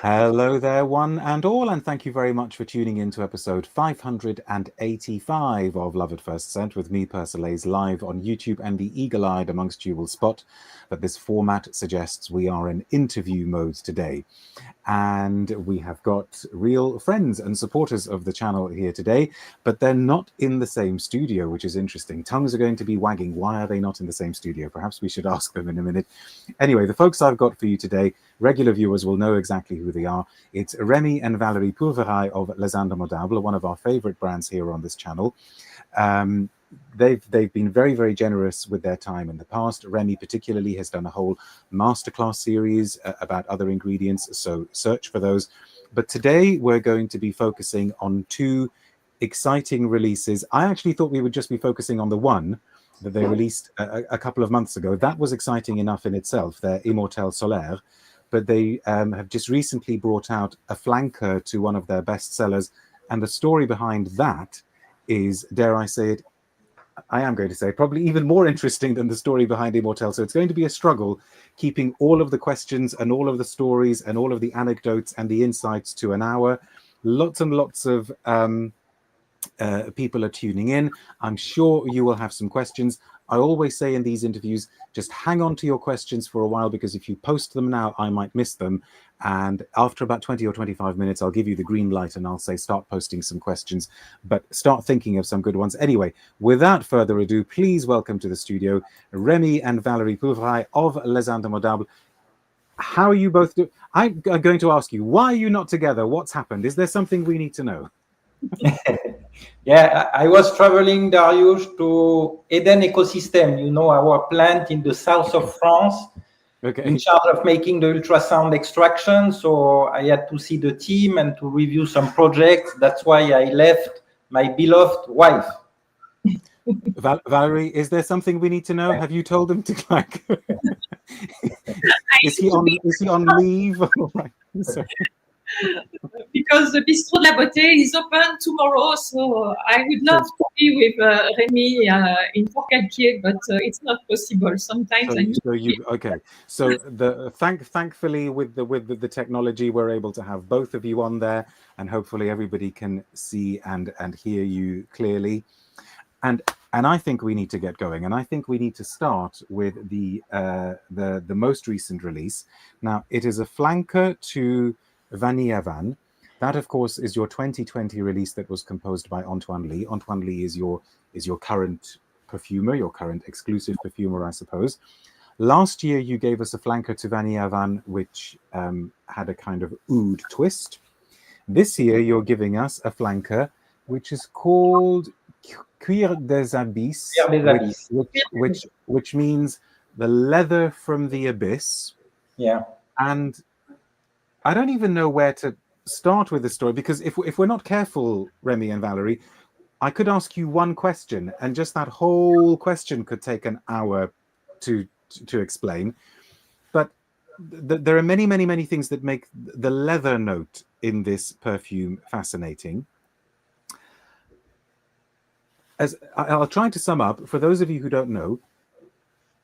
Hello there, one and all, and thank you very much for tuning in to episode 585 of Love at First Scent with me, Persolaise, live on YouTube, and the eagle-eyed amongst you will spot that this format suggests we are in interview mode today. And we have got real friends and supporters of the channel here today, but they're not in the same studio, which is interesting. Tongues are going to be wagging. Why are they not in the same studio? Perhaps we should ask them in a minute. Anyway, the folks I've got for you today, regular viewers will know exactly who they are. It's Remi and Valerie Pulverail of Les Indemodables, one of our favorite brands here on this channel. They've been very, very generous with their time in the past. Remi particularly has done a whole masterclass series about other ingredients, so search for those. But today we're going to be focusing on two exciting releases. I actually thought we would just be focusing on the one that they released a couple of months ago. That was exciting enough in itself, their Immortel Solaire. But they have just recently brought out a flanker to one of their best sellers. And the story behind that is, dare I say it, I am going to say, probably even more interesting than the story behind Immortel. So it's going to be a struggle keeping all of the questions and all of the stories and all of the anecdotes and the insights to an hour. Lots and lots of people are tuning in. I'm sure you will have some questions. I always say in these interviews, just hang on to your questions for a while, because if you post them now, I might miss them. And after about 20 or 25 minutes, I'll give you the green light and I'll say, start posting some questions, but start thinking of some good ones. Anyway, without further ado, please welcome to the studio, Remi and Valerie Pulverail of Les Indemodables. How are you both doing? I'm going to ask you, why are you not together? What's happened? Is there something we need to know? Yeah, I was traveling, Darius, to Eden Ecosystem, you know, our plant in the south of France, in charge of making the ultrasound extraction. So I had to see the team and to review some projects. That's why I left my beloved wife. Valerie, is there something we need to know? Have you told him to like? is he on leave? Because the Bistro de la Beauté is open tomorrow, so I would love to be with Remi in Port-Calquier, but it's not possible. Sometimes thankfully with the technology, we're able to have both of you on there, and hopefully everybody can see and hear you clearly. And I think we need to get going, and I think we need to start with the most recent release. Now, it is a flanker to Vanille Havane. That, of course, is your 2020 release that was composed by Antoine Lie. Antoine Lie is your current perfumer, your current exclusive perfumer, I suppose. Last year, you gave us a flanker to Vanille Havane, which had a kind of oud twist. This year, you're giving us a flanker, which is called Cuir des Abysses, which means the leather from the abyss. Yeah. And I don't even know where to start with the story, because if we're not careful, Remi and Valerie, I could ask you one question, and just that whole question could take an hour to explain. But there are many, many, many things that make the leather note in this perfume fascinating. As I'll try to sum up, for those of you who don't know,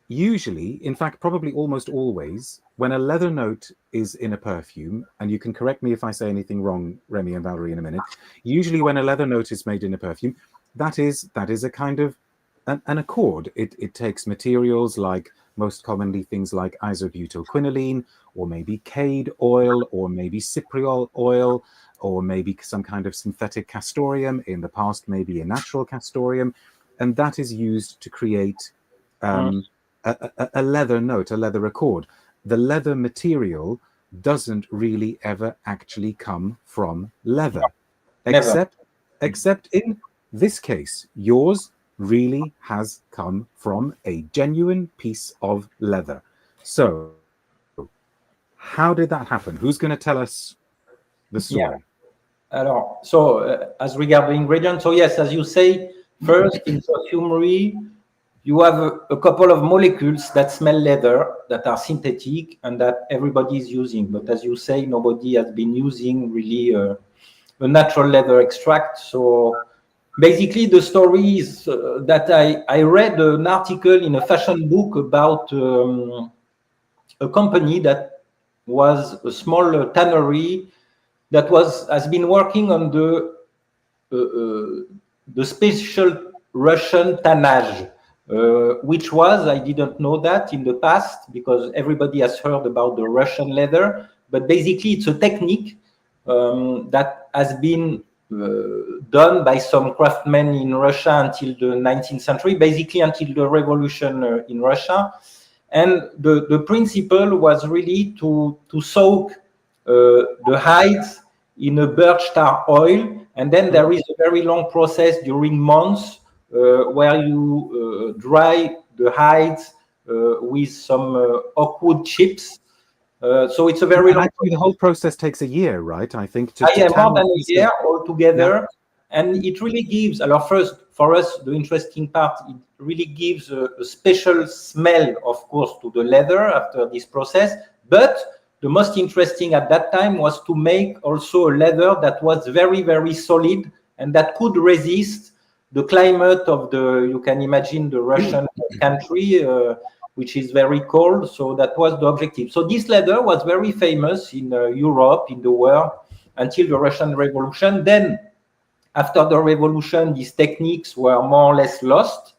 usually, in fact, probably almost always, when a leather note is in a perfume, and you can correct me if I say anything wrong, Remi and Valerie, in a minute, usually when a leather note is made in a perfume, that is a kind of an accord. It takes materials like, most commonly, things like isobutylquinoline, or maybe cade oil, or maybe cypriol oil, or maybe some kind of synthetic castoreum, in the past maybe a natural castoreum, and that is used to create a leather note, a leather accord. The leather material doesn't really ever actually come from leather, except in this case. Yours really has come from a genuine piece of leather. So how did that happen? Who's going to tell us the story? So as regard the ingredients, so yes, as you say, first in perfumery, you have a couple of molecules that smell leather, that are synthetic, and that everybody is using. But as you say, nobody has been using really a natural leather extract. So basically, the story is that I read an article in a fashion book about a company that was a small tannery that has been working on the special Russian tannage, which was, I didn't know that in the past because everybody has heard about the Russian leather, but basically it's a technique that has been done by some craftsmen in Russia until the 19th century, basically until the revolution in Russia. And the principle was really to soak the hides in a birch tar oil, and then there is a very long process during months where you dry the hides with some oak wood chips. So it's a very long. Actually, the whole process takes a year, right? I think. More than a year altogether, and it really gives. First, for us, the interesting part, it really gives a special smell, of course, to the leather after this process. But the most interesting at that time was to make also a leather that was very, very solid and that could resist the climate of you can imagine the Russian country, which is very cold. So that was the objective. So this leather was very famous in Europe, in the world, until the Russian Revolution. Then, after the revolution, these techniques were more or less lost.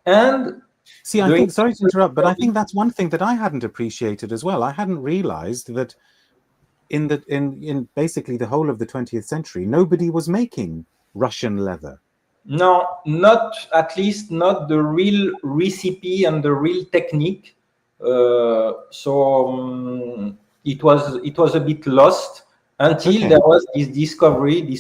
And see, I think, sorry to interrupt, but I think that's one thing that I hadn't appreciated as well. I hadn't realized that in basically the whole of the 20th century, nobody was making Russian leather. No, at least not the real recipe and the real technique. It was a bit lost until there was this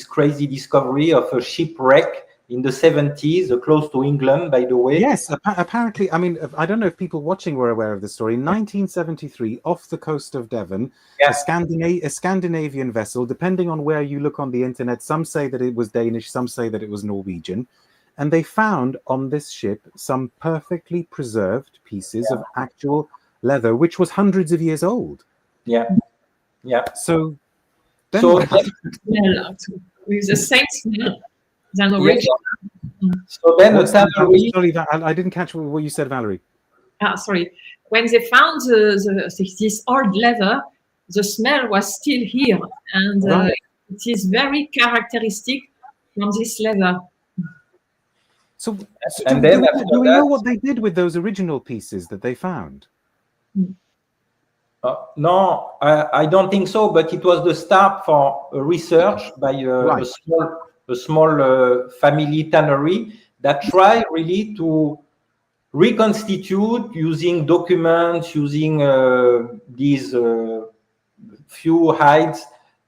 crazy discovery of a shipwreck in the 70s, close to England, by the way. Yes, apparently. I mean, I don't know if people watching were aware of the story. In 1973, off the coast of Devon, a Scandinavian vessel, depending on where you look on the internet, some say that it was Danish, some say that it was Norwegian. And they found on this ship some perfectly preserved pieces of actual leather, which was hundreds of years old. Yeah. So with the same smell than original. So then the tannery. Sorry, I didn't catch what you said, Valerie. Sorry. When they found this old leather, the smell was still here, and it is very characteristic from this leather. So do we know what they did with those original pieces that they found? No, I don't think so. But it was the start for research by a small family tannery that tried really to reconstitute using documents, using these few hides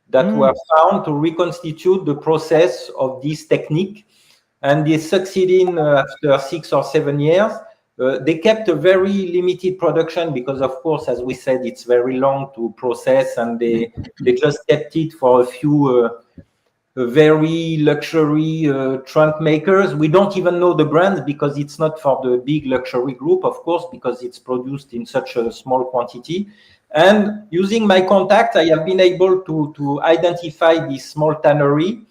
that were found to reconstitute the process of this technique. And they succeeded after 6 or 7 years. They kept a very limited production because, of course, as we said, it's very long to process, and they just kept it for a few very luxury trunk makers. We don't even know the brands because it's not for the big luxury group, of course, because it's produced in such a small quantity. And using my contact, I have been able to identify this small tannery.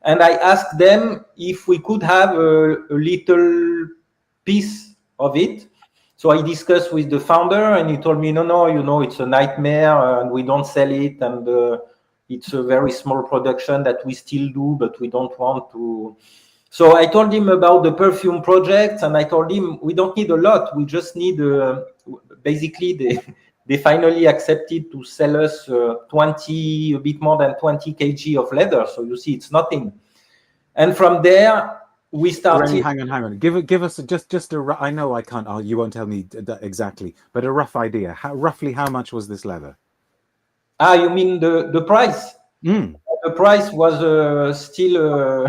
And I asked them if we could have a little piece of it. So I discussed with the founder, and he told me, no, it's a nightmare, and we don't sell it, and it's a very small production that we still do, but we don't want to. So I told him about the perfume project, and I told him we don't need a lot. We just need, basically, they finally accepted to sell us a bit more than 20 kg of leather. So you see, it's nothing. And from there, we started. Remi, hang on. Give us just a. I know I can't. You won't tell me exactly, but a rough idea. Roughly how much was this leather? You mean the price? The price was still.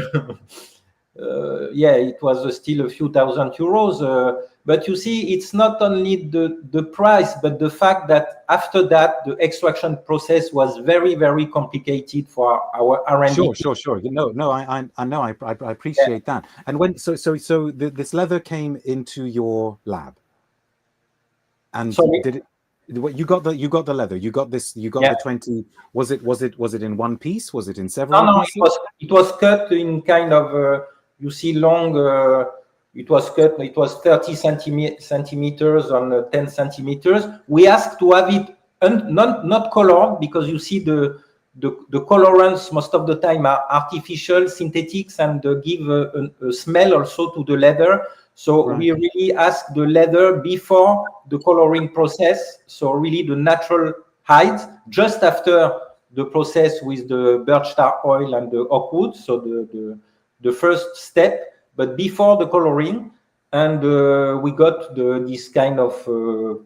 It was still a few thousand euros. But you see, it's not only the price, but the fact that after that, the extraction process was very, very complicated for our R&D. Sure. No, I know. I appreciate that. And when so this leather came into your lab, and did it? You got the leather. You got this. You got the 20. Was it in one piece? Was it in several? No. It was cut in kind of. You see, long. It was cut. It was 30 centimeters on 10 centimeters. We asked to have it not colored, because you see the colorants most of the time are artificial, synthetics, and give a smell also to the leather. So we really ask the leather before the coloring process. So really the natural height, just after the process with the birch tar oil and the oak wood. So the first step, but before the coloring. And we got this kind of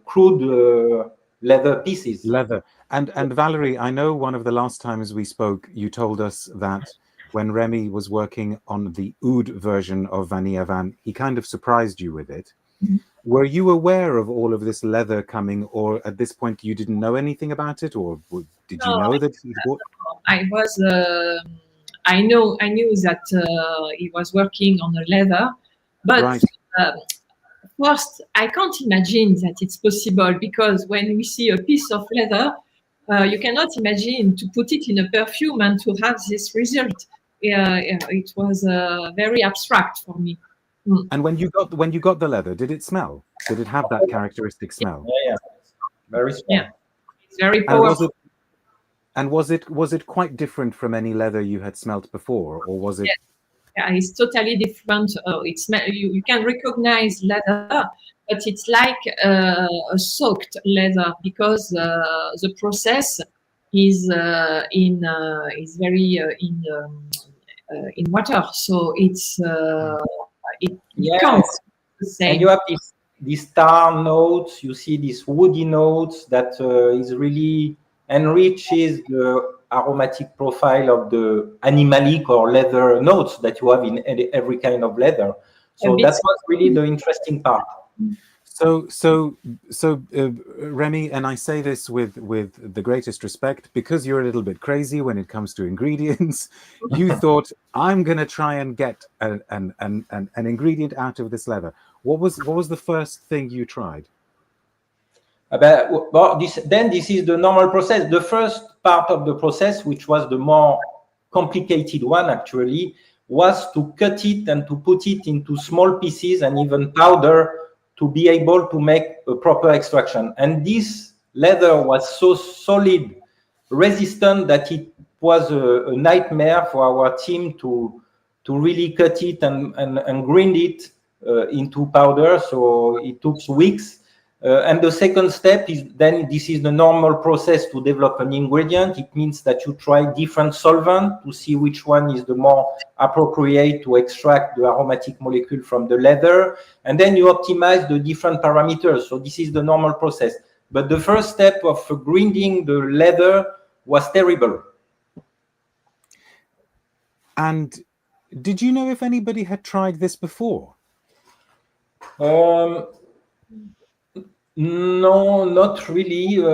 crude leather pieces. Leather. And Valerie, I know one of the last times we spoke, you told us that when Remi was working on the oud version of Vanille Havane, he kind of surprised you with it. Mm-hmm. Were you aware of all of this leather coming, or at this point you didn't know anything about it, or did you know that he bought? I was. I knew that he was working on the leather, but first I can't imagine that it's possible, because when we see a piece of leather, you cannot imagine to put it in a perfume and to have this result. It was very abstract for me. And when you got the leather, did it smell? Did it have that characteristic smell? Yeah, very small. Yeah, it's very powerful. And was it quite different from any leather you had smelt before, or was it? Yeah, it's totally different. You can recognize leather, but it's like a soaked leather, because the process is very in water, so it's it can't the same. And you have these tar notes. You see these woody notes that is really enriches the aromatic profile of the animalic or leather notes that you have in every kind of leather. So that's what's really the interesting part. So Remi, and I say this with the greatest respect, because you're a little bit crazy when it comes to ingredients. You thought, I'm going to try and get an ingredient out of this leather. What was the first thing you tried? Well, this is the normal process. The first part of the process, which was the more complicated one actually, was to cut it and to put it into small pieces and even powder to be able to make a proper extraction. And this leather was so solid, resistant, that it was a nightmare for our team to really cut it and grind it into powder. So it took weeks. And the second step is then, this is the normal process to develop an ingredient. It means that you try different solvents to see which one is the more appropriate to extract the aromatic molecule from the leather. And then you optimize the different parameters. So this is the normal process. But the first step of grinding the leather was terrible. And did you know if anybody had tried this before? No, not really.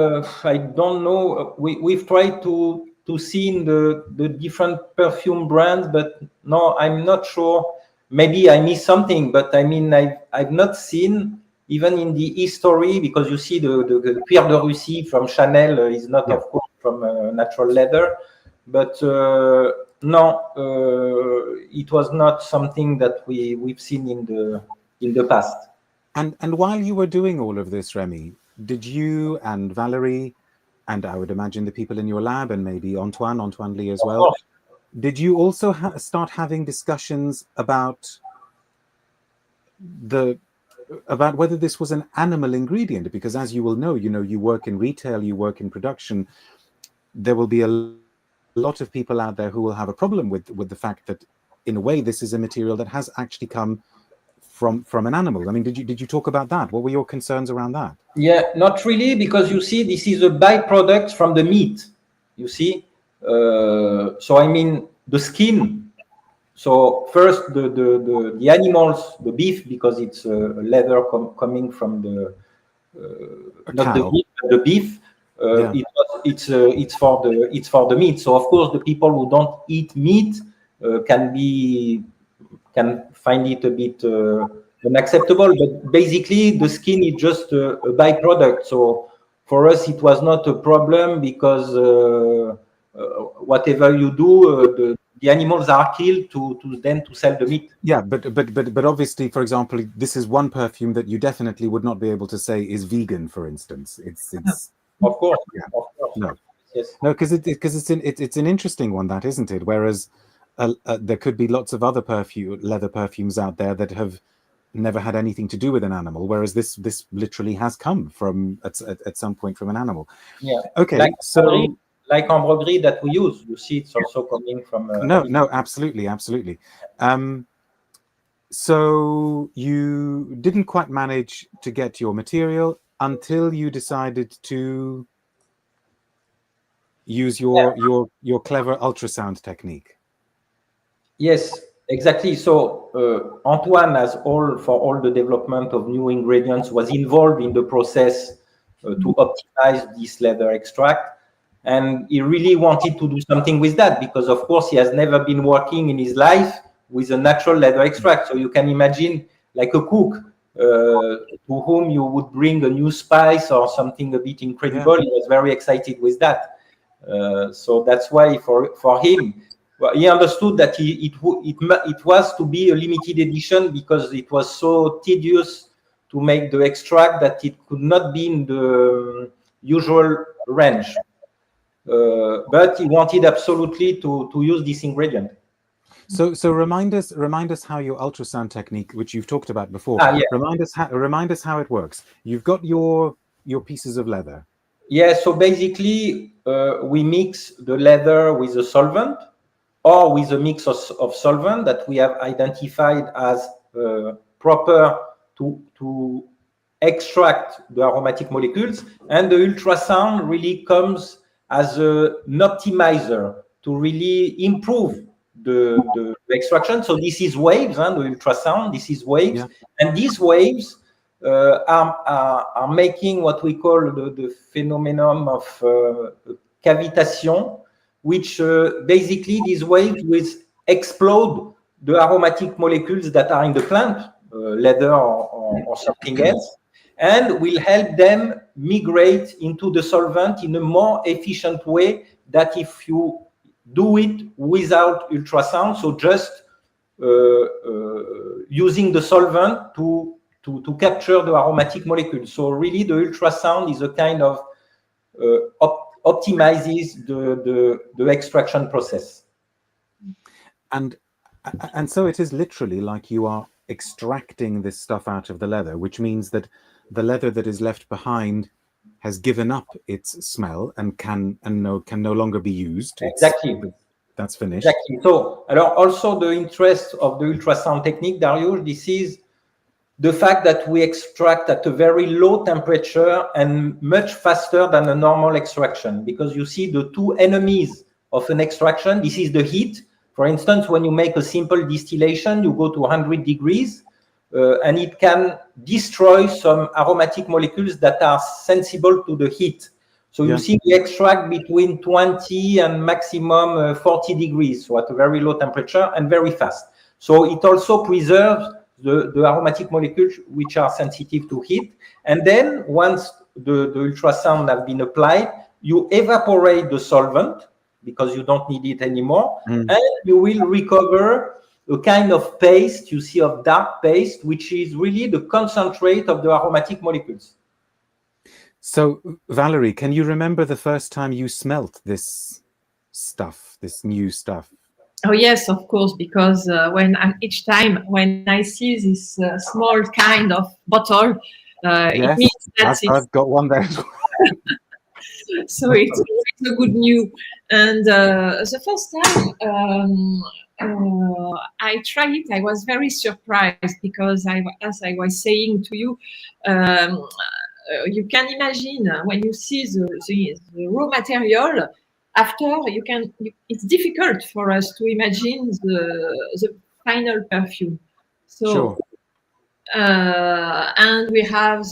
I don't know. We've tried to see in the different perfume brands, but no, I'm not sure. Maybe I missed something, but I mean, I've not seen, even in the history, because you see the Cuir des Abysses from Chanel is not, of course, from natural leather, but no, it was not something that we've seen in the past. And while you were doing all of this, Remi, did you and Valerie, and I would imagine the people in your lab, and maybe Antoine Lie as well, did you also start having discussions about whether this was an animal ingredient? Because as you will know, you work in retail, you work in production, there will be a lot of people out there who will have a problem with the fact that, in a way, this is a material that has actually come from an animal. I mean, did you talk about that? What were your concerns around that? Yeah, not really, because you see, this is a byproduct from the meat. You see, so I mean the skin. So first the animals, the beef, because it's leather coming from the not the meat, but the beef. It's for the meat. So of course the people who don't eat meat can find it a bit unacceptable, but basically the skin is just a byproduct. So for us it was not a problem, because whatever you do, the animals are killed to sell the meat. Yeah, but obviously, for example, this is one perfume that you definitely would not be able to say is vegan, for instance. It's Of course. Yeah. Of course. No. Yes. No, because it's an interesting one, that isn't it? Whereas there could be lots of other leather perfumes out there that have never had anything to do with an animal, whereas this literally has come from at some point from an animal. Yeah. Okay, like ambre gris that we use, you see, it's also coming from. No, absolutely. So you didn't quite manage to get your material until you decided to use your clever ultrasound technique. Yes, exactly. So Antoine, for all the development of new ingredients, was involved in the process to optimize this leather extract, and he really wanted to do something with that because, of course, he has never been working in his life with a natural leather extract. So you can imagine, like a cook to whom you would bring a new spice or something a bit incredible. Yeah. He was very excited with that. So that's why for him. Well, he understood that it was to be a limited edition because it was so tedious to make the extract that it could not be in the usual range. But he wanted absolutely to use this ingredient. So remind us how your ultrasound technique, which you've talked about before, remind us how it works. You've got your pieces of leather. Yeah. So basically, we mix the leather with a solvent, or with a mix of solvent that we have identified as proper to extract the aromatic molecules. And the ultrasound really comes as an optimizer to really improve the extraction. So this is waves, the ultrasound, this is waves. Yeah. And these waves are making what we call the phenomenon of cavitation, which basically these waves will explode the aromatic molecules that are in the plant, leather or something else, and will help them migrate into the solvent in a more efficient way than if you do it without ultrasound. So just using the solvent to capture the aromatic molecules. So really the ultrasound is a kind of optimizes the extraction process. And so it is literally like you are extracting this stuff out of the leather, which means that the leather that is left behind has given up its smell and can no longer be used. Exactly. That's finished. Exactly. So also the interest of the ultrasound technique, Darius, this is the fact that we extract at a very low temperature and much faster than a normal extraction, because you see the two enemies of an extraction. This is the heat. For instance, when you make a simple distillation, you go to 100 degrees and it can destroy some aromatic molecules that are sensible to the heat. So you see we extract between 20 and maximum 40 degrees, so at a very low temperature and very fast. So it also preserves the aromatic molecules which are sensitive to heat. And then once the ultrasound have been applied, you evaporate the solvent because you don't need it anymore. And you will recover a kind of paste, you see, of dark paste, which is really the concentrate of the aromatic molecules. So, Valerie, can you remember the first time you smelt this stuff, this new stuff? Oh yes, of course, because each time when I see this small kind of bottle, it means that I've got one there. So it's a good news. And the first time I tried it, I was very surprised because, as I was saying to you, you can imagine when you see the raw material. After it's difficult for us to imagine the final perfume. So, and we have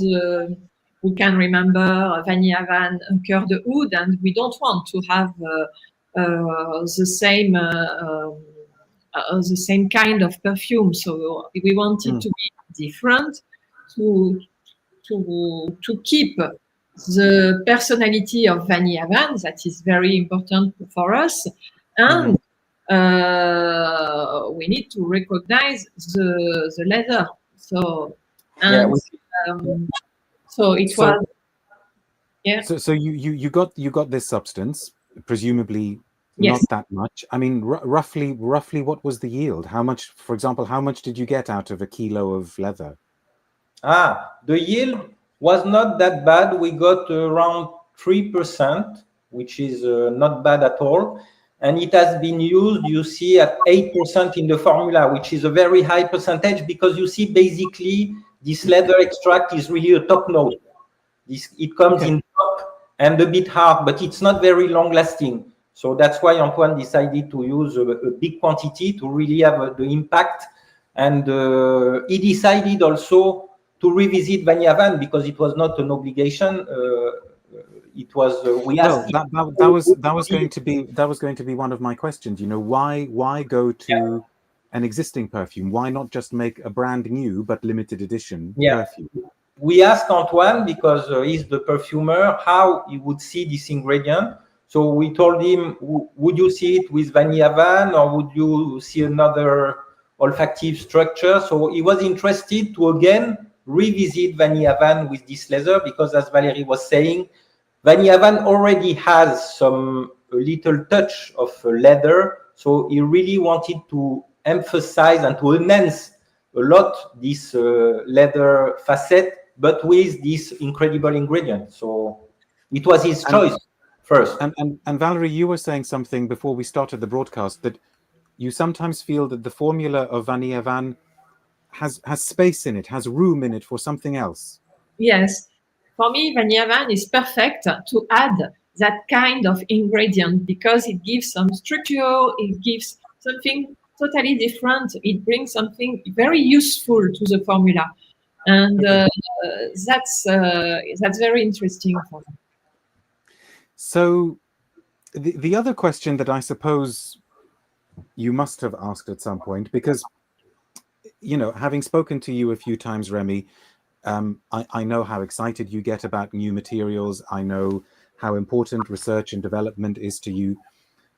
we can remember Vanille Havane, Cuir des Abysses, and we don't want to have the same kind of perfume. So we wanted to be different, to keep the personality of Vanille Havane, that is very important for us, and we need to recognize the leather. So, and so it was, Yeah. So you got this substance, presumably Yes. not that much. I mean, roughly what was the yield? How much, for example, how much did you get out of a kilo of leather? The yield was not that bad. We got around 3%, which is not bad at all. And it has been used, you see, at 8% in the formula, which is a very high percentage because you see, basically, this leather extract is really a top note. It comes in top and a bit hard, but it's not very long lasting. So that's why Antoine decided to use a big quantity to really have the impact. And he decided also to revisit Vanille Havane because it was not an obligation. It was we asked. Well, that was going to be one of my questions. You know, why go to an existing perfume? Why not just make a brand new but limited edition perfume? We asked Antoine because he's the perfumer how he would see this ingredient. So we told him, would you see it with Vanille Havane or would you see another olfactive structure? So he was interested to again revisit Vanille Havane with this leather because, as Valerie was saying, Vanille Havane already has a little touch of leather. So he really wanted to emphasize and to enhance a lot this leather facet, but with this incredible ingredient. So it was his choice first. And Valerie, you were saying something before we started the broadcast that you sometimes feel that the formula of Vanille Havane has space in it, has room in it for something else. Yes. For me, Vanille Havane is perfect to add that kind of ingredient because it gives some structure, it gives something totally different. It brings something very useful to the formula. And that's very interesting for me. So the other question that I suppose you must have asked at some point, because, you know, having spoken to you a few times, Remi, I know how excited you get about new materials. I know how important research and development is to you.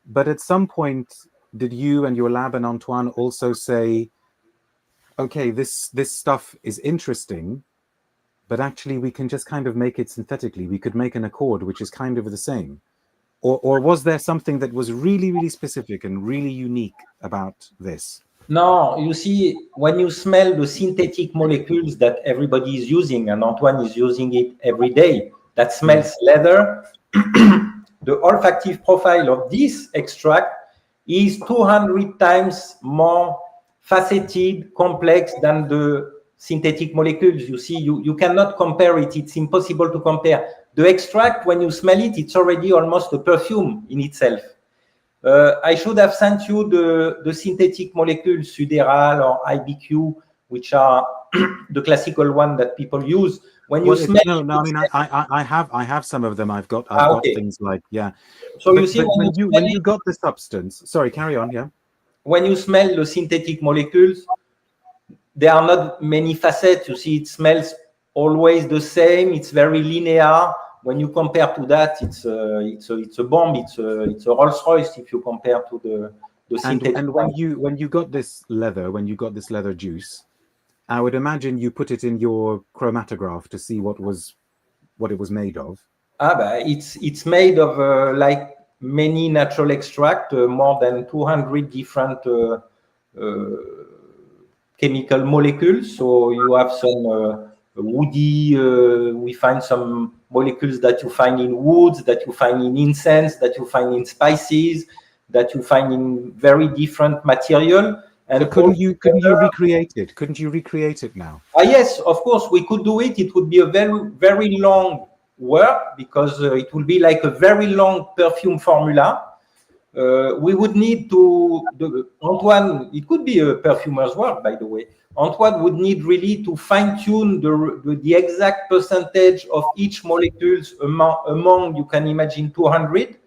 But at some point, did you and your lab and Antoine also say, okay, this stuff is interesting, but actually we can just kind of make it synthetically. We could make an accord which is kind of the same. Or was there something that was really, really specific and really unique about this? No, you see, when you smell the synthetic molecules that everybody is using, and Antoine is using it every day, that smells leather, the olfactive profile of this extract is 200 times more faceted, complex than the synthetic molecules. You see, you cannot compare it. It's impossible to compare. The extract, when you smell it, it's already almost a perfume in itself. I should have sent you the synthetic molecules, Suderal or IBQ, which are the classical one that people use. When you smell, I mean, I have some of them. I've got things like So but, you see, when you got the substance, sorry, carry on. Yeah. When you smell the synthetic molecules, there are not many facets. You see, it smells always the same. It's very linear. When you compare to that, it's a bomb. It's a Rolls Royce if you compare to the synthetic. And when you got this leather juice, I would imagine you put it in your chromatograph to see what it was made of. It's made of like many natural extract, more than 200 different chemical molecules. So you have some woody. We find some molecules that you find in woods, that you find in incense, that you find in spices, that you find in very different material. And so couldn't you recreate it? Couldn't you recreate it now? Yes, of course we could do it. It would be a very, very long work because it will be like a very long perfume formula. We would need Antoine, it could be a perfumer's work, by the way. Antoine would need really to fine-tune the exact percentage of each molecules among you can imagine, 200,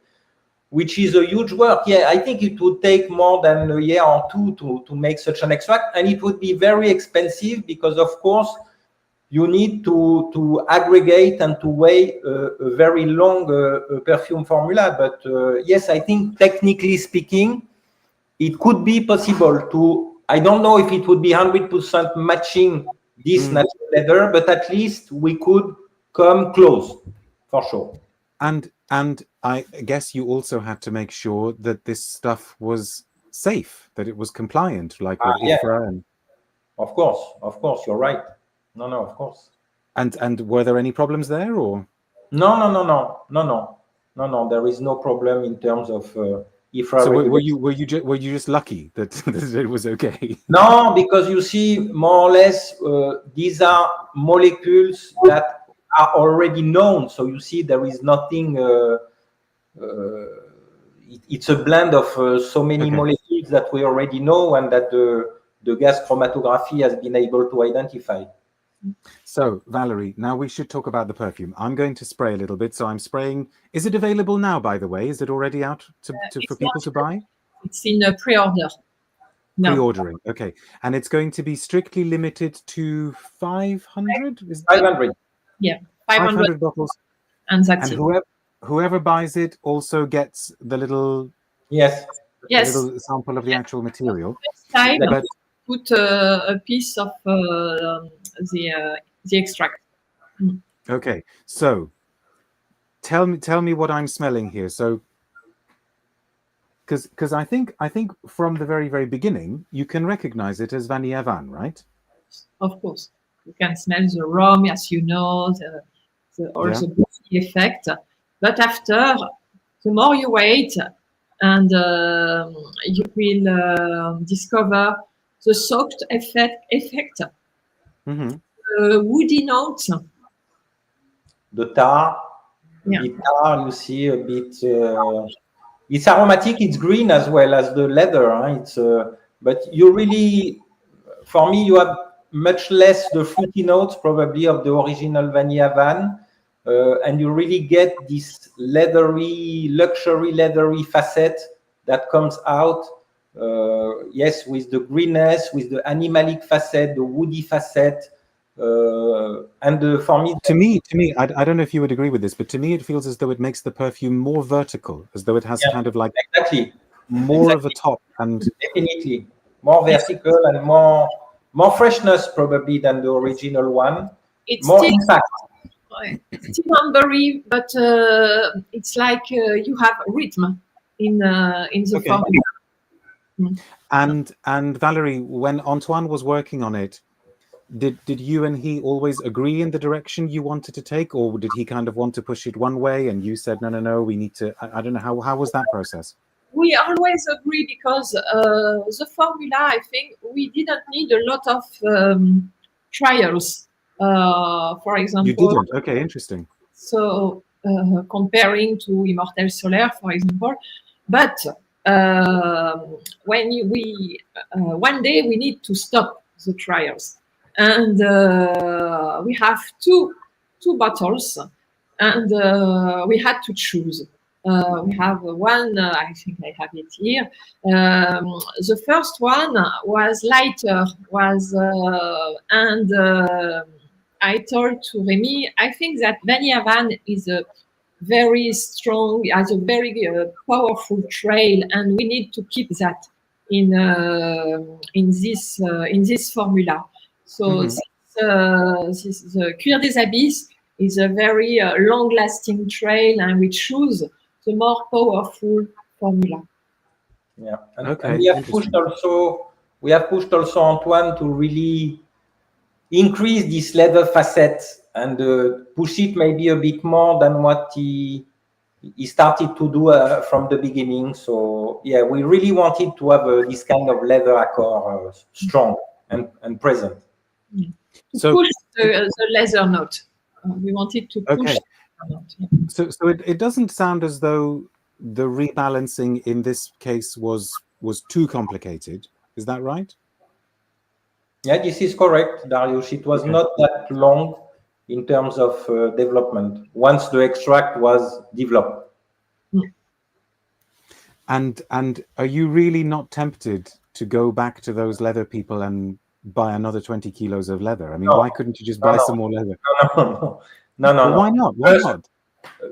which is a huge work. Yeah, I think it would take more than a year or two to make such an extract, and it would be very expensive because, of course, you need to aggregate and to weigh a very long perfume formula. But yes, I think technically speaking, it could be possible to, I don't know if it would be 100% matching this natural leather, but at least we could come close for sure. And I guess you also had to make sure that this stuff was safe, that it was compliant, like with IFRA. And of course, you're right. No, of course. And were there any problems there, or? No. There is no problem in terms of IFRA. So were you just lucky that, that it was okay? No, because you see, more or less, these are molecules that are already known. So you see, there is nothing. It's a blend of so many molecules that we already know and that the gas chromatography has been able to identify. So, Valerie, now we should talk about the perfume. I'm going to spray a little bit. So I'm spraying. Is it available now, by the way? Is it already out for people to buy? It's in a pre-order. No. Pre-ordering. Okay. And it's going to be strictly limited to 500? 500. Yeah, 500 bottles. And that's it. Whoever buys it also gets the little little sample of the actual material. Time, but put a piece of the extract. Okay, so tell me what I'm smelling here. So, because I think from the very beginning you can recognize it as Vanille Havane, right? Of course, you can smell the rum, as you know, also the effect. But after, the more you wait, and you will discover the soaked effect, woody notes. The tar, you see a bit. It's aromatic. It's green as well as the leather. Huh? It's but you really, for me, you have much less the fruity notes probably of the original Vanille Havane. And you really get this luxury leathery facet that comes out, with the greenness, with the animalic facet, the woody facet, and for me, I don't know if you would agree with this, but to me, it feels as though it makes the perfume more vertical, as though it has kind of like more of a top, and definitely more vertical and more freshness probably than the original one. It's more impact. Still ambery, but it's like you have rhythm in the formula. And Valerie, when Antoine was working on it, did you and he always agree in the direction you wanted to take, or did he kind of want to push it one way and you said no, we need to? I don't know, how was that process? We always agree because the formula, I think we didn't need a lot of trials. For example, you didn't. Okay, interesting. So comparing to Immortel Solaire, for example, but when we one day we need to stop the trials, and we have two bottles, and we had to choose. We have one. I think I have it here. The first one was lighter, and I told to Remi, I think that Vanille Havane is a very strong, has a very powerful trail, and we need to keep that in this formula. So the Cuir Des Abysses is a very long-lasting trail, and we choose the more powerful formula. Yeah, and we have pushed also Antoine to really increase this leather facet and push it maybe a bit more than what he started to do from the beginning. So yeah, we really wanted to have this kind of leather accord strong and present. So push the leather note. We wanted to push. Okay. So it doesn't sound as though the rebalancing in this case was too complicated. Is that right? Yeah, this is correct, Darius. It was not that long in terms of development once the extract was developed. And are you really not tempted to go back to those leather people and buy another 20 kilos of leather? I mean, why couldn't you just buy some more leather? No. Why not? Why not?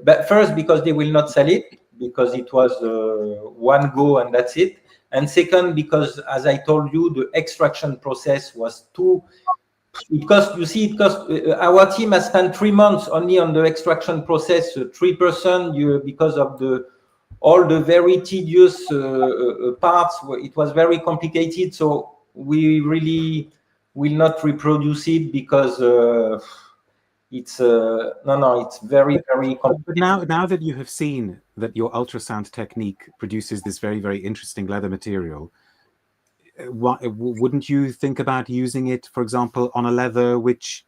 But first, because they will not sell it, because it was one go and that's it. And second, because as I told you, the extraction process was too It cost, you see, it cost, our team has spent 3 months only on the extraction process, 3% because of all the very tedious parts. It was very complicated, so we really will not reproduce it because it's it's very complicated. But now that you have seen that your ultrasound technique produces this very, very interesting leather material, wouldn't you think about using it, for example, on a leather which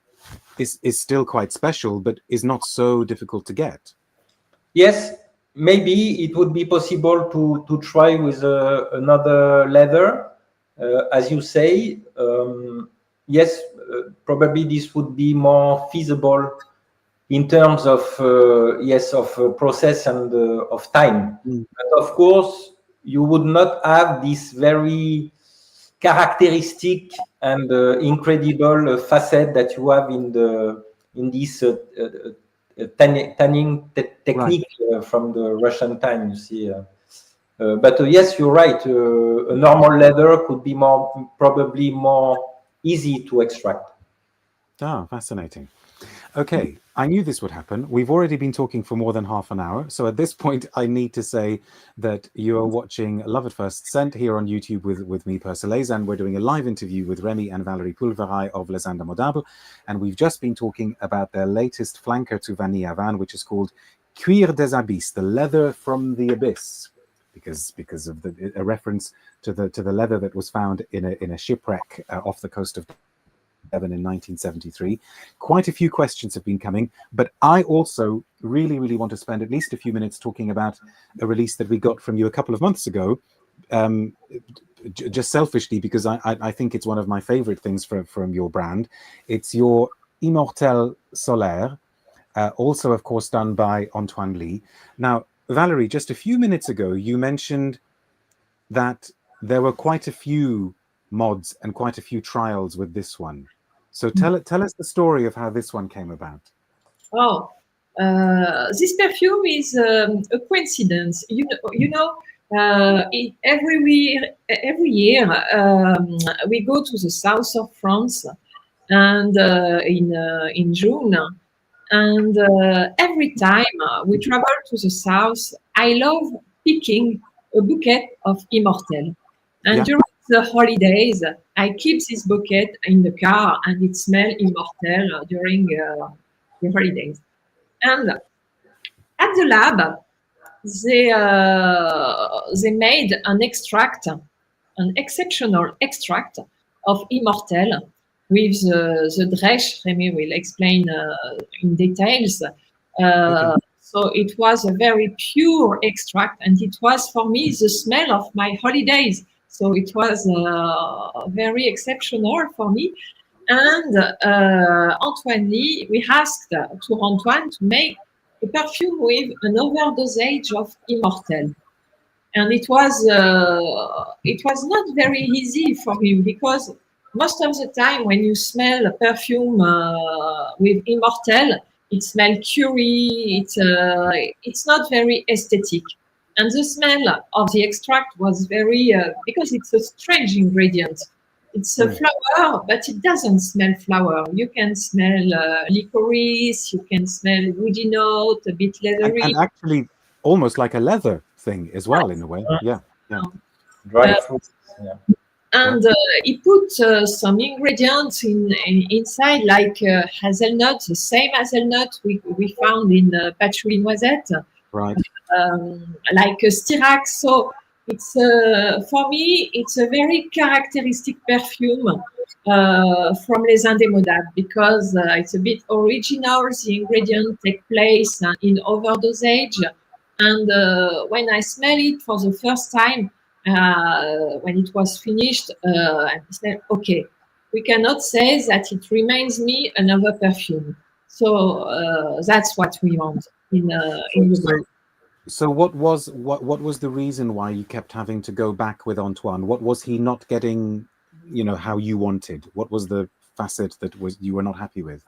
is still quite special but is not so difficult to get? Yes, maybe it would be possible to try with another leather, as you say. Yes, probably this would be more feasible in terms of process and of time. But of course, you would not have this very characteristic and incredible facet that you have in this tanning technique from the Russian time, you see. But yes, you're right. A normal leather could be probably more easy to extract. Ah, fascinating. Okay, I knew this would happen. We've already been talking for more than half an hour. So at this point, I need to say that you are watching Love at First Scent here on YouTube with me, Persolaise, and we're doing a live interview with Remi and Valerie Pulverail of Les Indemodables. And we've just been talking about their latest flanker to Vanille Havane, which is called Cuir Des Abysses, the leather from the abyss, because of a reference to the leather that was found in a shipwreck off the coast of Devon in 1973. Quite a few questions have been coming, but I also really want to spend at least a few minutes talking about a release that we got from you a couple of months ago, just selfishly because I think it's one of my favorite things from your brand. It's your Immortel Solaire, also of course done by Antoine Lie. Now, Valerie, just a few minutes ago you mentioned that there were quite a few mods and quite a few trials with this one. So tell us the story of how this one came about. Oh, this perfume is a coincidence. Every year we go to the south of France, and in June, and every time we travel to the south, I love picking a bouquet of Immortel, and during the holidays, I keep this bouquet in the car, and it smells Immortel during the holidays. And at the lab, they made an extract, an exceptional extract of Immortel with the Dresch. Remi will explain in details. So it was a very pure extract, and it was for me the smell of my holidays. So it was very exceptional for me. And Antoine Lie, we asked to Antoine to make a perfume with an overdosage of Immortel. And it was not very easy for him, because most of the time when you smell a perfume with Immortel, it smells curie, it's not very aesthetic. And the smell of the extract was very, because it's a strange ingredient. It's a flower, but it doesn't smell flower. You can smell licorice, you can smell woody note, a bit leathery. And actually almost like a leather thing as well, in a way. Yeah. Dry fruits. And he put some ingredients inside, like hazelnut, the same hazelnut we found in patchouli noisette. Right. Like a styrax. So it's for me, it's a very characteristic perfume from Les Indemodables, because it's a bit original. The ingredients take place in overdosage, and when I smell it for the first time, when it was finished, I said, okay, we cannot say that it reminds me another perfume. So that's what we want in the brand. So what was the reason why you kept having to go back with Antoine? What was he not getting, how you wanted? What was the facet that you were not happy with?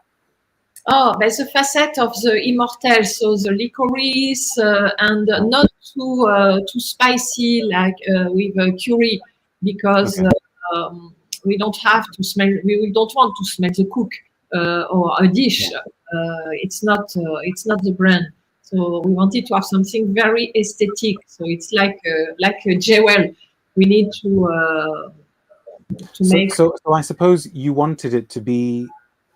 Oh, there's a facet of the Immortel, so the licorice and not too spicy like with curry, because we don't have to smell. We don't want to smell the cook or a dish. It's not the brand. So we wanted to have something very aesthetic. So it's like a jewel. We need to make. So I suppose you wanted it to be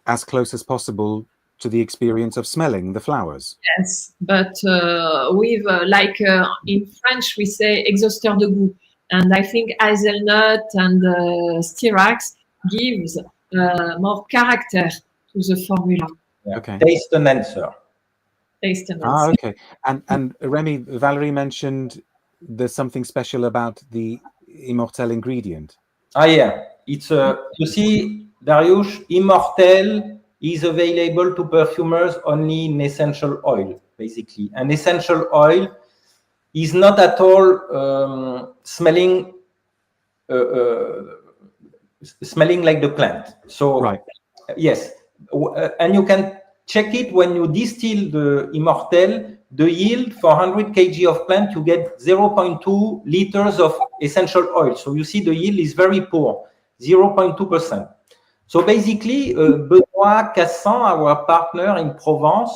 as close as possible to the experience of smelling the flowers. Yes, but with in French we say exhausteur de goût, and I think hazelnut and styrax gives more character to the formula. Yeah. Okay. Taste enhancer. Taste enhancer. Okay. And Remi, Valerie mentioned there's something special about the Immortel ingredient. Yeah, it's you see, Dariush, Immortel is available to perfumers only in essential oil, basically. And essential oil is not at all smelling like the plant. So right. Yes, and you can check it when you distill the Immortel. The yield for 100 kg of plant, you get 0.2 liters of essential oil. So you see the yield is very poor, 0.2%. So basically, Benoît Cassan, our partner in Provence,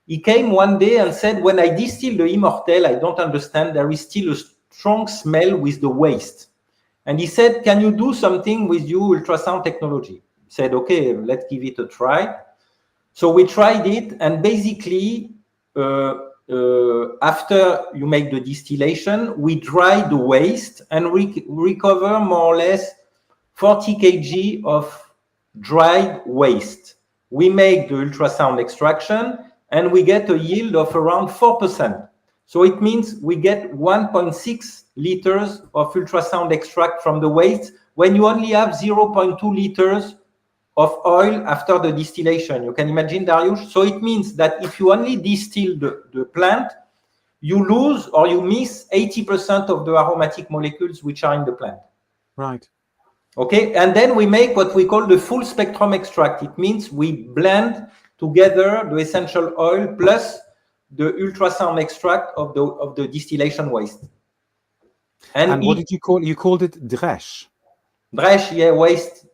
he came one day and said, when I distill the Immortel, I don't understand, there is still a strong smell with the waste. And he said, can you do something with your ultrasound technology? He said, okay, let's give it a try. So we tried it, and basically, after you make the distillation, we dry the waste and recover more or less 40 kg of dried waste. We make the ultrasound extraction and we get a yield of around 4%. So it means we get 1.6 liters of ultrasound extract from the waste when you only have 0.2 liters of oil after the distillation. You can imagine, Dariush? So it means that if you only distill the plant, you lose or you miss 80% of the aromatic molecules which are in the plant. Right. Okay, and then we make what we call the full spectrum extract. It means we blend together the essential oil plus the ultrasound extract of the distillation waste. And what did you call it? You called it dresch. Dresch, yeah, waste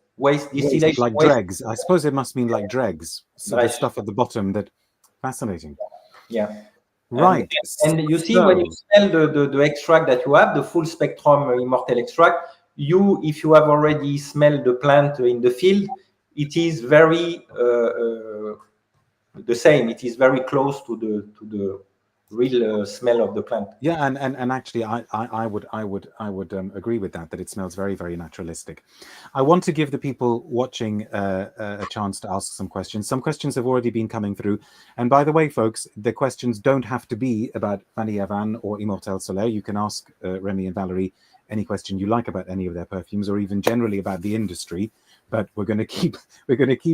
distillation. Like dregs. I suppose it must mean like dregs. So the stuff at the bottom that fascinating. Yeah. Right. And you see, when you smell the extract that you have, the full spectrum Immortel extract, if you have already smelled the plant in the field, it is very the same. It is very close to the real smell of the plant. Yeah, and actually, I would agree with that it smells very, very naturalistic. I want to give the people watching a chance to ask some questions. Some questions have already been coming through, and by the way, folks, the questions don't have to be about Vanille Havane or Immortel Soleil. You can ask Remi and Valerie any question you like about any of their perfumes, or even generally about the industry. But we're going to keep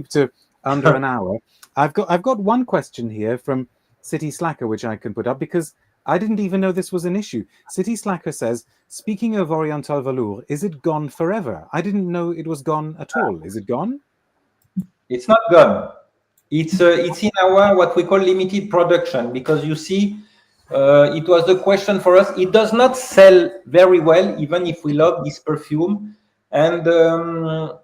to under an hour. I've got one question here from City Slacker, which I can put up because I didn't even know this was an issue. City Slacker says, speaking of Oriental Velour, is it gone forever? I didn't know it was gone at all. Is it gone? It's not gone. It's in our what we call limited production, because you see, it was the question for us. It does not sell very well, even if we love this perfume. And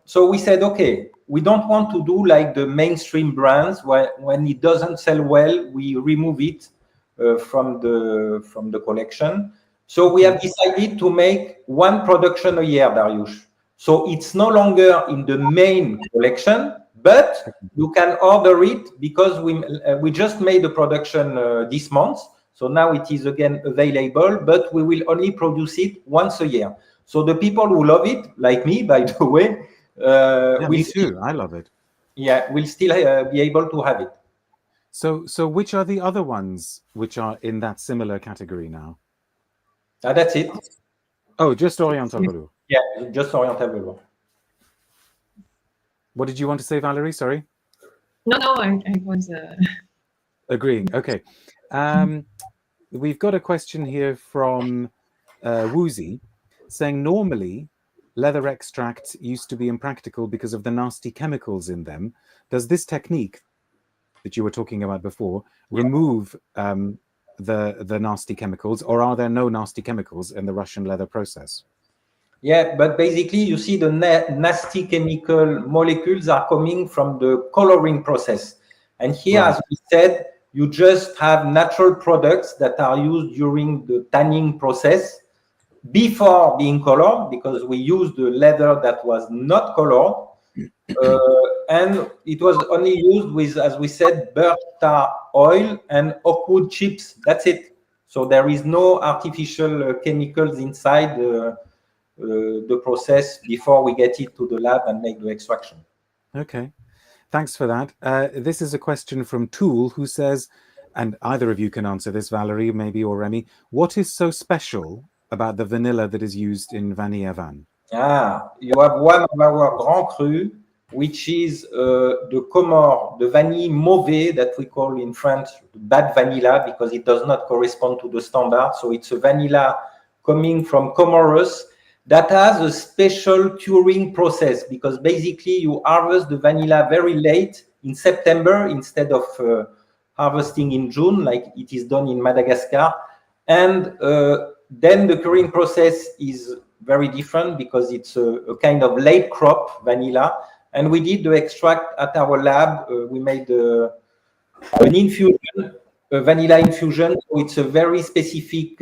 so we said, okay, we don't want to do like the mainstream brands. When it doesn't sell well, we remove it from the collection. So we have decided to make one production a year, Dariush. So it's no longer in the main collection, but you can order it because we just made the production this month. So now it is again available, but we will only produce it once a year. So the people who love it, like me, by the way, me too. I love it. Yeah, we'll still be able to have it. So which are the other ones which are in that similar category now? That's it. Oh, just Oriental Velour. Yeah, just Oriental Velour. What did you want to say, Valerie? Sorry. No, I was agreeing. Okay. We've got a question here from Woozy saying normally leather extracts used to be impractical because of the nasty chemicals in them. Does this technique that you were talking about before remove the nasty chemicals, or are there no nasty chemicals in the Russian leather process? Yeah, but basically, you see the nasty chemical molecules are coming from the coloring process. And here, Right. as we said, you just have natural products that are used during the tanning process before being colored, because we used the leather that was not colored. And it was only used with, as we said, birch tar oil and oak wood chips. That's it. So there is no artificial chemicals inside the process before we get it to the lab and make the extraction. Okay, thanks for that. This is a question from Tool, who says, and either of you can answer this, Valerie, maybe, or Remy, what is so special about the vanilla that is used in Vanille Havane? You have one of our Grand Cru, which is the Comore, the Vanille Mauvais that we call in French bad vanilla, because it does not correspond to the standard. So it's a vanilla coming from Comoros that has a special curing process, because basically you harvest the vanilla very late in September instead of harvesting in June, like it is done in Madagascar. And then the curing process is very different, because it's a kind of late crop vanilla. And we did the extract at our lab. We made an infusion, a vanilla infusion. So it's a very specific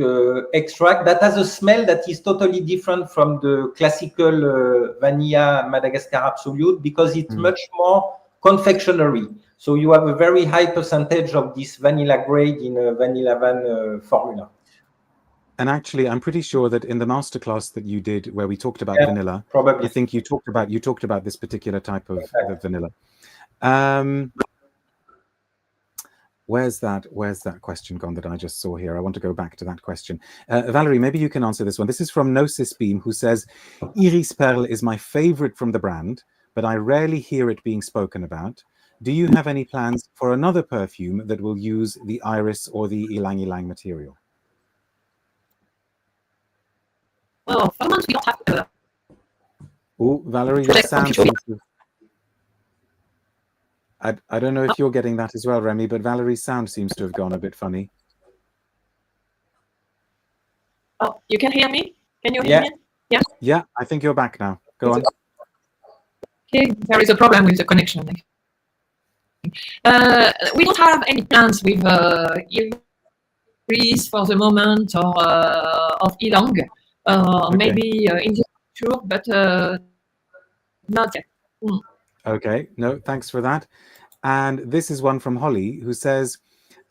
extract that has a smell that is totally different from the classical vanilla Madagascar Absolute, because it's much more confectionery. So you have a very high percentage of this vanilla grade in a Vanille Havane formula. And actually, I'm pretty sure that in the masterclass that you did, where we talked about vanilla, probably. I think you talked about this particular type of the vanilla. Where's that question gone that I just saw here? I want to go back to that question. Valerie, maybe you can answer this one. This is from Gnosis Beam, who says, Iris Perle is my favorite from the brand, but I rarely hear it being spoken about. Do you have any plans for another perfume that will use the iris or the ylang ylang material? Well, for the moment, we don't have. Oh, Valerie, your sound seems to. I don't know if you're getting that as well, Remy, but Valerie's sound seems to have gone a bit funny. Oh, you can hear me? Can you hear me? Yeah. Yeah, I think you're back now. Go on. Okay, there is a problem with the connection. We don't have any plans with Iris for the moment, or of ylang. Okay. Maybe in the future, but not yet. Okay, no, thanks for that. And this is one from Holly, who says,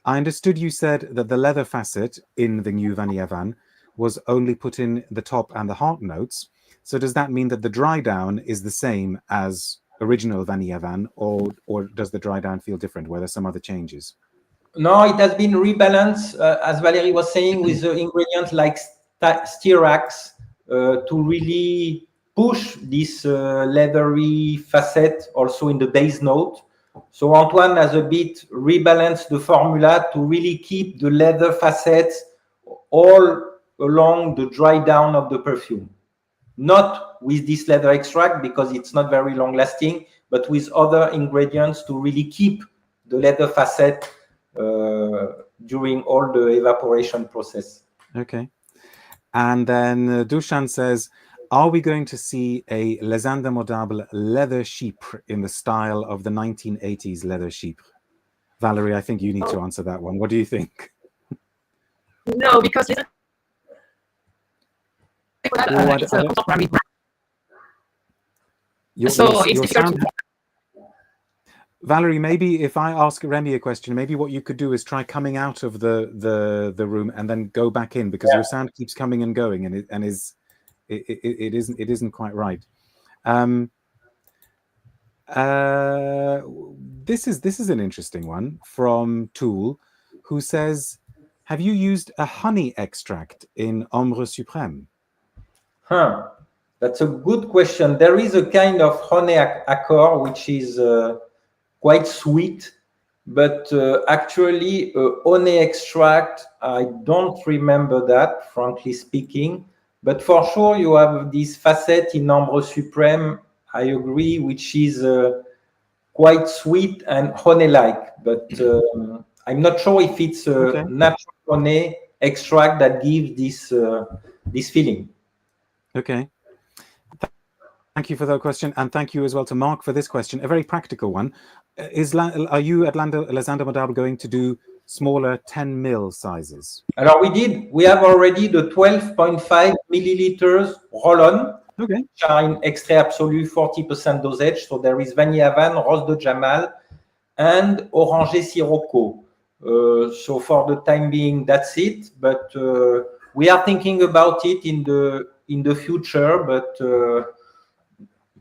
I understood you said that the leather facet in the new Vanille Havane was only put in the top and the heart notes. So does that mean that the dry down is the same as original Vanille Havane, or does the dry down feel different? Were there some other changes? No, it has been rebalanced, as Valerie was saying, with the ingredients like Styrax to really push this leathery facet also in the base note. So Antoine has a bit rebalanced the formula to really keep the leather facets all along the dry down of the perfume. Not with this leather extract, because it's not very long lasting, but with other ingredients to really keep the leather facet during all the evaporation process. Okay. And then Dushan says, are we going to see a Les Indemodables leather chypre in the style of the 1980s leather chypre? Valerie, I think you need to answer that one. What do you think? No, because it's a contemporary brand. So it's difficult to... Valerie, maybe if I ask Remy a question, maybe what you could do is try coming out of the room and then go back in, because your sound keeps coming and going, and it isn't quite right. This is an interesting one from Tool, who says, have you used a honey extract in Ombre Suprême? That's a good question. There is a kind of honey accord which is quite sweet, but actually honey extract, I don't remember that, frankly speaking. But for sure, you have this facet in Ombre Suprême, I agree, which is quite sweet and honey-like. But I'm not sure if it's a natural honey extract that gives this feeling. Okay. Thank you for that question, and thank you as well to Mark for this question. A very practical one: are you at Les Indemodables going to do smaller 10 ml sizes? Alors we have already the 12.5 milliliters roll-on, Okay. which are in extrait absolu 40% dosage. So there is Vanille Havane, Rose de Jamal, and Orangé Sirocco. So for the time being, that's it. But we are thinking about it in the future. But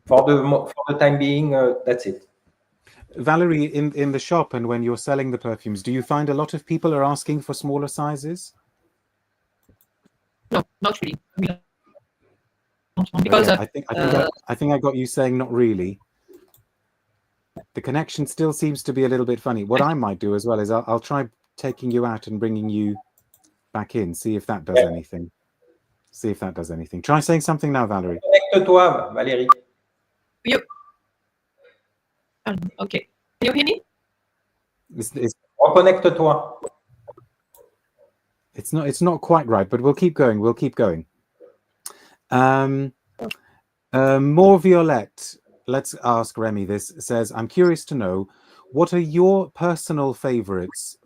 for the time being, that's it. Valerie, in the shop and when you're selling the perfumes, do you find a lot of people are asking for smaller sizes? No, not really. We don't want, because okay. I think I got you saying not really. The connection still seems to be a little bit funny. What I might do as well is I'll try taking you out and bringing you back in. See if that does anything. See if that does anything. Try saying something now, Valerie. Connecte-toi, Valérie. Okay. Can you hear me? Reconnecte-toi. It's not quite right, but we'll keep going. We'll keep going. More Violette. Let's ask Remi this. Says, I'm curious to know, what are your personal favorites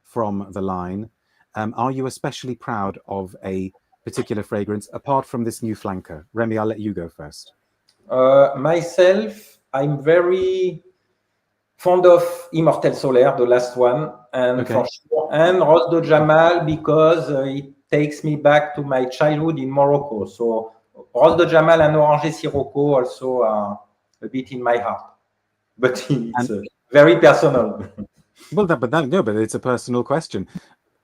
from the line? Are you especially proud of a particular fragrance apart from this new flanker? Remi, I'll let you go first. Myself, I'm very fond of Immortel Solaire, the last one, and for sure, and Rose de Jamal, because it takes me back to my childhood in Morocco. So Rose de Jamal and Orangé Sirocco also are a bit in my heart, but it's very personal. Well, but it's a personal question.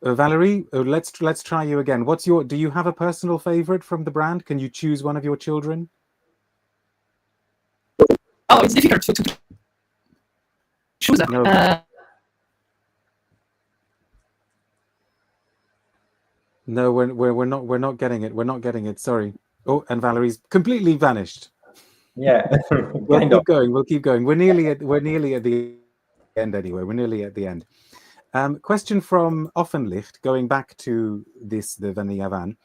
Valerie, let's try you again. Do you have a personal favorite from the brand? Can you choose one of your children? Oh, it's difficult to choose. No, we're not getting it. We're not getting it. Sorry. Oh, and Valerie's completely vanished. Yeah. We'll keep going. We'll keep going. We're nearly at the end anyway. We're nearly at the end. Question from Offenlicht, going back to the Vanille Havane,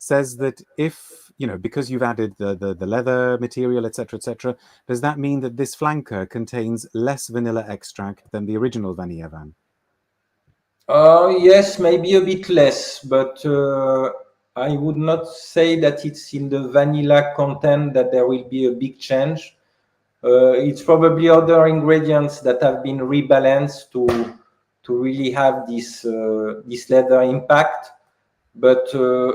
says that if, because you've added the leather material, etc., does that mean that this flanker contains less vanilla extract than the original Vanille Havane? Yes, maybe a bit less, but I would not say that it's in the vanilla content that there will be a big change. It's probably other ingredients that have been rebalanced to really have this leather impact. But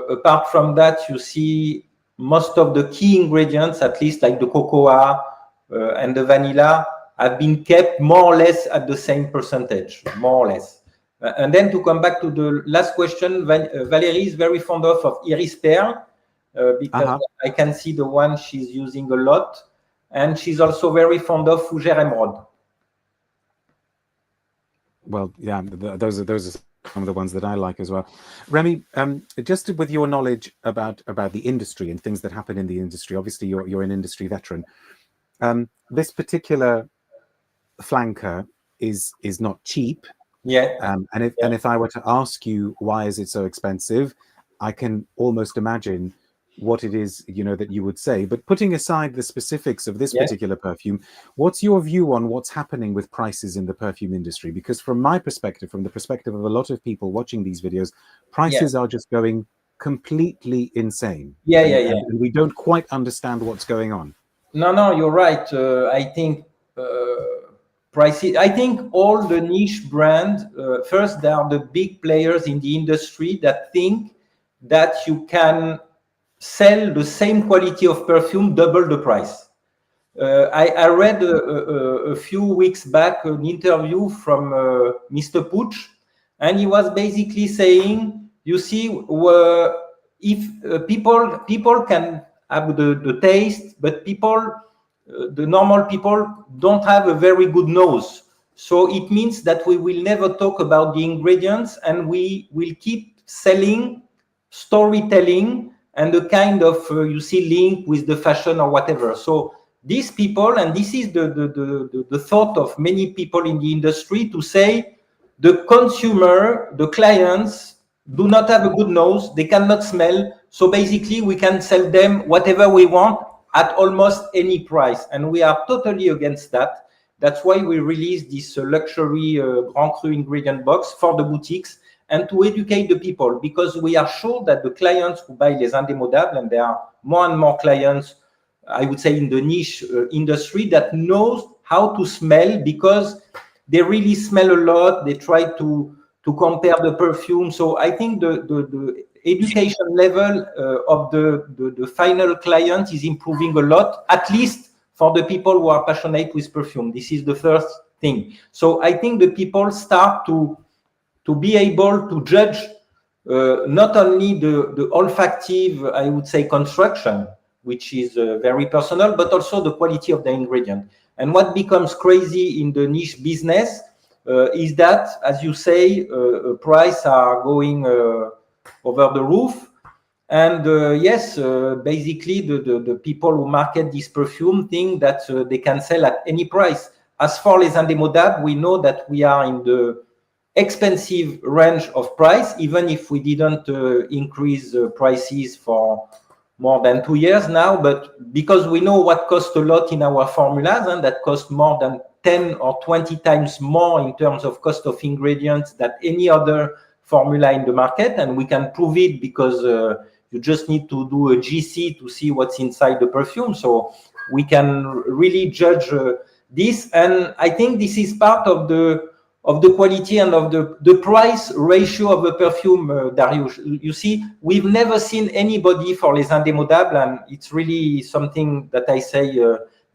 apart from that, you see most of the key ingredients, at least like the cocoa and the vanilla, have been kept more or less at the same percentage, more or less. And then to come back to the last question, Valerie is very fond of Iris Pearl because I can see the one she's using a lot. And she's also very fond of Fougère Emerald. Well, yeah, those are some of the ones that I like as well. Remi, just with your knowledge about the industry and things that happen in the industry, obviously you're an industry veteran. This particular flanker is not cheap. Yeah. And if I were to ask you why is it so expensive, I can almost imagine what it is that you would say. But putting aside the specifics of this particular perfume, what's your view on what's happening with prices in the perfume industry? Because from my perspective, from the perspective of a lot of people watching these videos, prices are just going completely insane. And we don't quite understand what's going on. No, you're right. I think prices. I think all the niche brands, first, there are the big players in the industry that think that you can sell the same quality of perfume double the price. I read a few weeks back an interview from Mr. Puch, and he was basically saying, you see, if people can have the taste, but the normal people don't have a very good nose. So it means that we will never talk about the ingredients, and we will keep selling storytelling and the kind of link with the fashion or whatever. So these people, and this is the thought of many people in the industry, to say the consumer, the clients do not have a good nose, they cannot smell. So basically we can sell them whatever we want at almost any price. And we are totally against that. That's why we released this luxury Grand Cru ingredient box for the boutiques and to educate the people, because we are sure that the clients who buy Les Indemodables, and there are more and more clients, I would say, in the niche industry that knows how to smell, because they really smell a lot. They try to compare the perfume. So I think the education level of the final client is improving a lot, at least for the people who are passionate with perfume. This is the first thing. So I think the people start to be able to judge not only the olfactive, I would say, construction, which is very personal, but also the quality of the ingredient. And what becomes crazy in the niche business is that, as you say, prices are going over the roof. And yes, basically the people who market this perfume think that they can sell at any price. As for Les Indemodables, we know that we are in the expensive range of price, even if we didn't increase prices for more than 2 years now, but because we know what costs a lot in our formulas, and that cost more than 10 or 20 times more in terms of cost of ingredients than any other formula in the market. And we can prove it because you just need to do a GC to see what's inside the perfume. So we can really judge this. And I think this is part of the quality and of the price ratio of a perfume, Darius. You see, we've never seen anybody for Les Indemodables, and it's really something that I say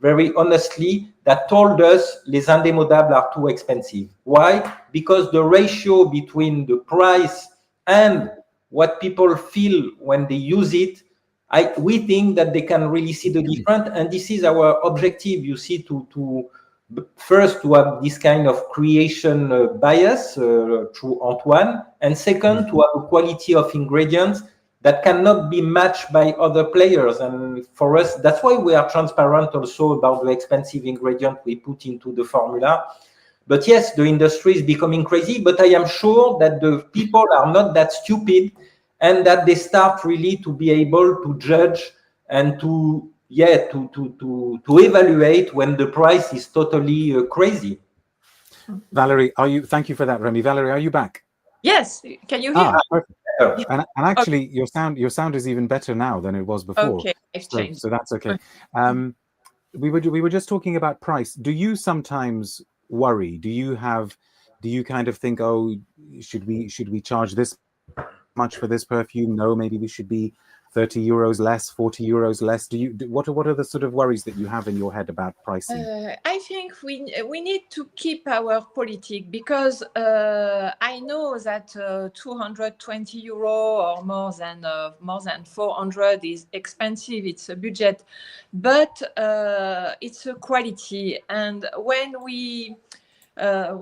very honestly, that told us Les Indemodables are too expensive. Why? Because the ratio between the price and what people feel when they use it, we think that they can really see the difference. And this is our objective, you see, first, to have this kind of creation bias through Antoine, and second, to have a quality of ingredients that cannot be matched by other players. And for us, that's why we are transparent also about the expensive ingredient we put into the formula. But yes, the industry is becoming crazy, but I am sure that the people are not that stupid, and that they start really to be able to judge and to evaluate when the price is totally crazy. Valerie, thank you for that, Remi. Valerie, are you back? Yes. Can you hear me? Perfect. And actually, okay. your sound is even better now than it was before. Okay, I've changed. So that's okay. We were just talking about price. Do you sometimes worry? Do you kind of think, oh, should we charge this much for this perfume? No, maybe we should be 30 euros less, 40 euros less. What are the sort of worries that you have in your head about pricing? I think we need to keep our politic, because I know that 220 euro or more than 400 is expensive. It's a budget, but it's a quality. And when we are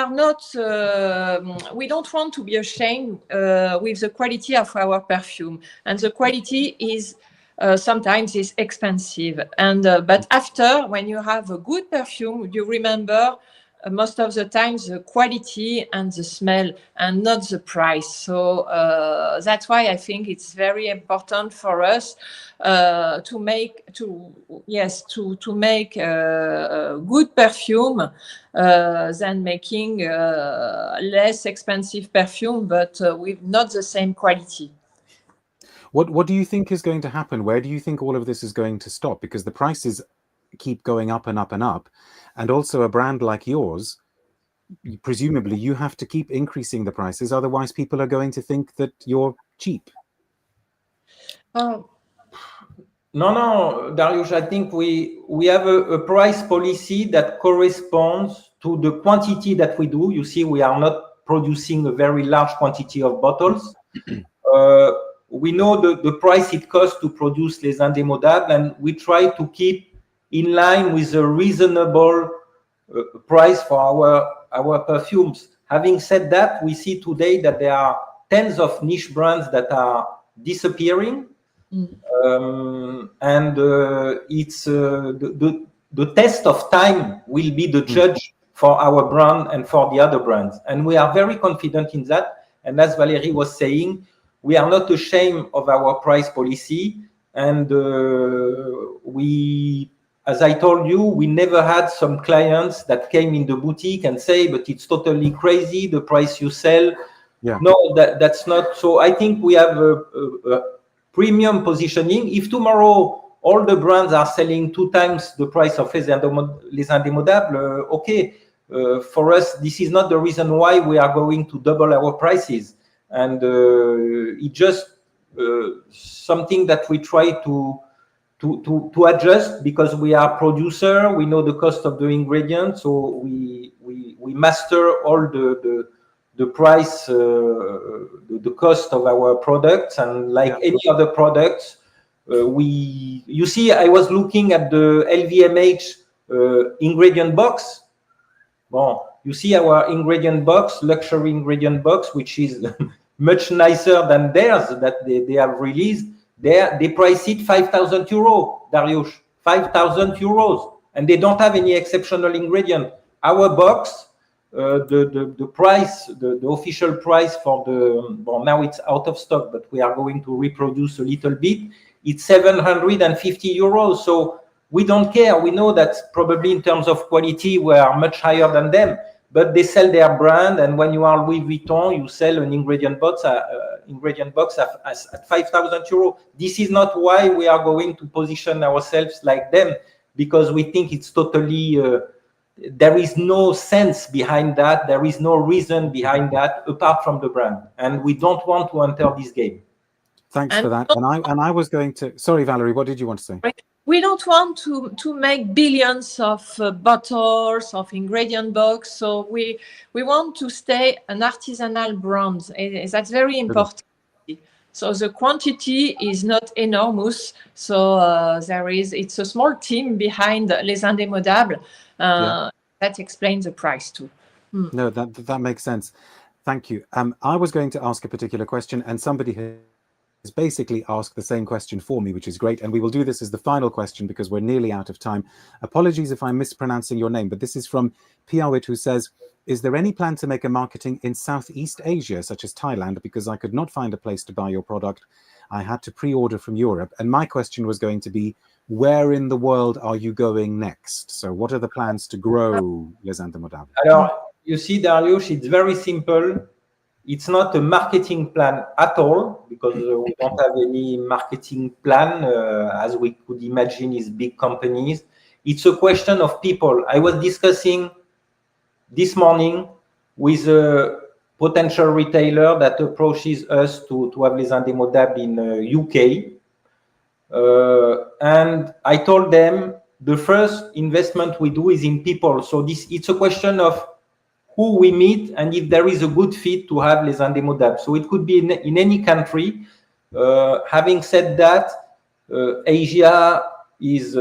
not, we don't want to be ashamed with the quality of our perfume, and the quality is sometimes is expensive. And but after, when you have a good perfume, you remember most of the time the quality and the smell, and not the price. So that's why I think it's very important for us to make good perfume than making less expensive perfume, but with not the same quality. What do you think is going to happen? Where do you think all of this is going to stop? Because the prices keep going up and up and up. And also a brand like yours, presumably you have to keep increasing the prices. Otherwise, people are going to think that you're cheap. No, Darius, I think we have a price policy that corresponds to the quantity that we do. You see, we are not producing a very large quantity of bottles. We know the price it costs to produce Les Indemodables, and we try to keep in line with a reasonable price for our perfumes. Having said that, we see today that there are tens of niche brands that are disappearing. And it's the test of time will be the judge for our brand and for the other brands. And we are very confident in that. And as Valerie was saying, we are not ashamed of our price policy. and as I told you, we never had some clients that came in the boutique and say, but it's totally crazy, the price you sell. Yeah. No, that's not. So I think we have a premium positioning. If tomorrow all the brands are selling 2 times the price of Les Indemodables, okay. For us, this is not the reason why we are going to double our prices. And it's just something that we try to adjust, because we are producer, we know the cost of the ingredients, so we master all the price, the cost of our products, and like any other products, you see, I was looking at the LVMH ingredient box. Well, you see our ingredient box, luxury ingredient box, which is much nicer than theirs that they have released. They price it 5,000 euros, Dariush, 5,000 euros, and they don't have any exceptional ingredient. Our box, the price, the official price for well, now it's out of stock, but we are going to reproduce a little bit. It's 750 euros. So we don't care. We know that probably in terms of quality, we are much higher than them, but they sell their brand. And when you are Louis Vuitton, you sell an ingredient box at 5,000 euros. This is not why we are going to position ourselves like them, because we think it's totally, there is no sense behind that. There is no reason behind that apart from the brand. And we don't want to enter this game. Thanks for that. And I was going to, sorry, Valerie, what did you want to say? We don't want to make billions of bottles of ingredient box. So we want to stay an artisanal brand. That's very important. So the quantity is not enormous. So it's a small team behind Les Indemodables. That explains the price too. No, that makes sense. Thank you. I was going to ask a particular question, and somebody has basically asked the same question for me, which is great. And we will do this as the final question because we're nearly out of time. Apologies if I'm mispronouncing your name, but this is from Piawit, who says, is there any plan to make a marketing in Southeast Asia, such as Thailand? Because I could not find a place to buy your product. I had to pre-order from Europe. And my question was going to be, where in the world are you going next? So what are the plans to grow Les Indemodables? Alors, you see, Dariush, it's very simple. It's not a marketing plan at all, because we don't have any marketing plan, as we could imagine is big companies. It's a question of people. I was discussing this morning with a potential retailer that approaches us to have Les Indemodables in UK. And I told them the first investment we do is in people. So it's a question of who we meet and if there is a good fit to have Les Indemodables. So it could be in any country. Having said that, Asia is,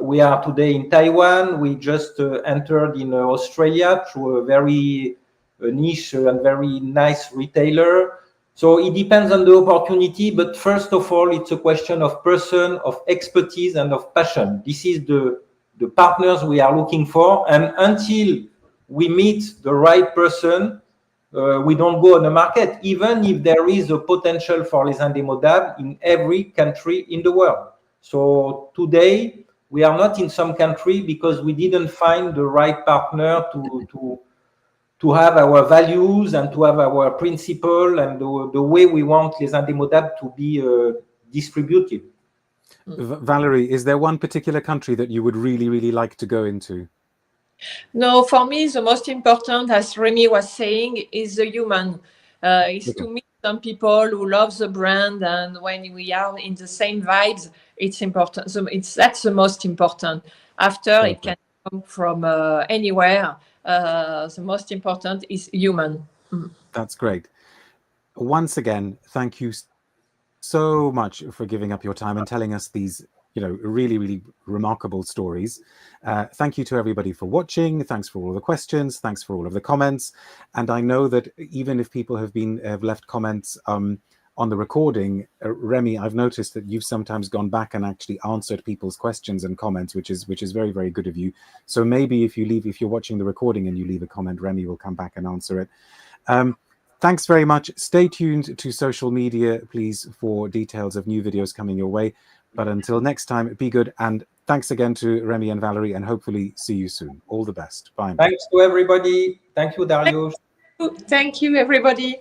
we are today in Taiwan. We just entered in Australia through a very niche and very nice retailer. So it depends on the opportunity, but first of all, it's a question of person, of expertise, and of passion. This is the partners we are looking for. And until we meet the right person, we don't go on the market, even if there is a potential for Les Indemodables in every country in the world. So today, we are not in some country because we didn't find the right partner to have our values and to have our principle and the way we want Les Indemodables to be distributed. Valerie, is there one particular country that you would really, really like to go into? No, for me, the most important, as Remi was saying, is the human. Is to meet some people who love the brand, and when we are in the same vibes, it's important. So that's the most important. After, it can come from anywhere. The most important is human. That's great. Once again, thank you so much for giving up your time and telling us these, really, really remarkable stories. Thank you to everybody for watching. Thanks for all the questions. Thanks for all of the comments. And I know that even if people have left comments on the recording, Remi, I've noticed that you've sometimes gone back and actually answered people's questions and comments, which is very, very good of you. So maybe if you're watching the recording and you leave a comment, Remi will come back and answer it. Thanks very much. Stay tuned to social media, please, for details of new videos coming your way. But until next time, be good. And thanks again to Remi and Valerie, and hopefully see you soon. All the best. Bye. Thanks to everybody. Thank you, Darius. Thank you, everybody.